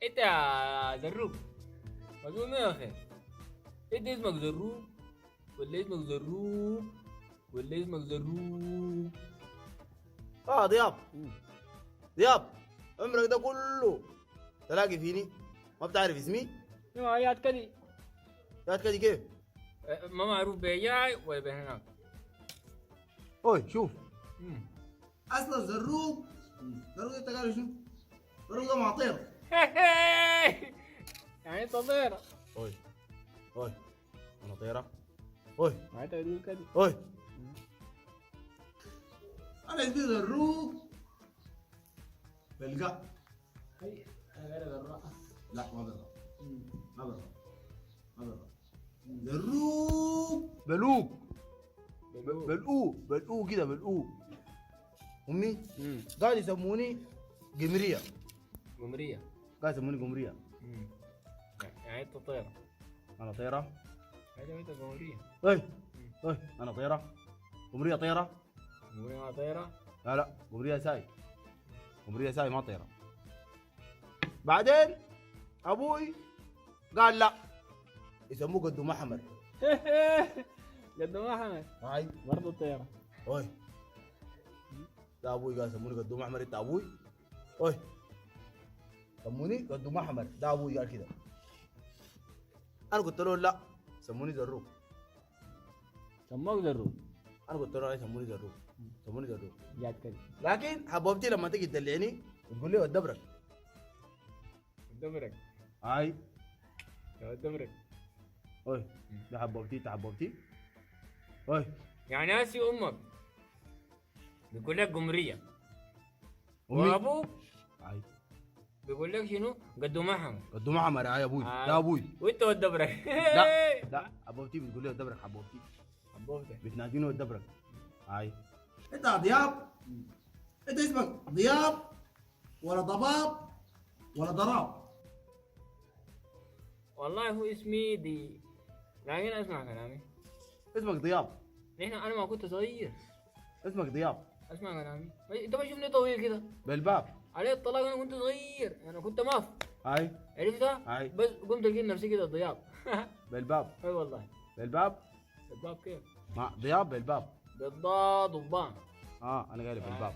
انت يا زروق مجنون يا اخي. انت اسمك زروق ولا اسمك زروق ولا اسمك زروق؟ دياب. دياب، عمرك ده كله تلاقي فيني ما بتعرف اسمي؟ ما عيات كدي. يا كده كيف؟ ما معروف بيجاي ولا بهناك. اوي شوف، مم. اصلا زروق. زروق انت قال شنو؟ زروق ده معطير. يعني انت طيرة. اوي اوي انا طيره. اوي ما انت تقول كدي. اوي انا اسمي زروق بلقى. هي انا قاعد اقرا. لا ما بلقى، ما بلقى، ما بلقى. زروق بلوق. بلقو كده بلقو. امي قاعد يسموني قمريه. قمرية. قاعد يسموني قمريه. يعني انت طيرة. انا طيره. هذا انت قمرية. اي اي انا طيره. قمريه طيره. قمرية ما طيرة. لا لا، قمريه ساي. قمريه ساي ما طيره. بعدين ابوي قال لا، يسموه قدوم احمر. قد ما حمد. هاي برضه طيرة. اوي ده ابوي قال سموني قدوم احمر. انت ابوي اوي سموني قدوم احمر. ده ابوي قال كده. انا قلت له لا، سموني زروق. سموك زروق. انا قلت له لا، سموني زروق. سموني زروق. جات كدي. لكن حبوبتي لما تيجي تدلعني تقول لي ودبرك. دبرك. هاي يا دبرك. اوي ده حبوبتي، ده حبوبتي. اوي يعني ناسي امك بيقول لك قمرية امي وابوك هاي بيقول لك شنو؟ قدوم احمد. قدوم احمر. هاي ابوي، ده ابوي. وانت ودبرك. لا لا، حبوبتي بتقول لي ودبرك. حبوبتي حبوبتك. بتناديني ودبرك. هاي انت ضياب. انت اسمك ضياب ولا ضباب ولا ضراب؟ والله هو اسمي دي، لكن اسمع كلامي. اسمك ضياب. انا ما كنت صغير. اسمك ضياب اسمع كلامي. انت ما شفني طويل كده بالباب. عليه الطلاق. انا كنت صغير، انا كنت ماف. هاي عرفتها؟ هاي بس قمت لقيت نفسي كده ضياب. بالباب. اي والله. بالباب. الباب كيف؟ ما ضياب بالباب. بالضاد وبان. انا قايل بالباب.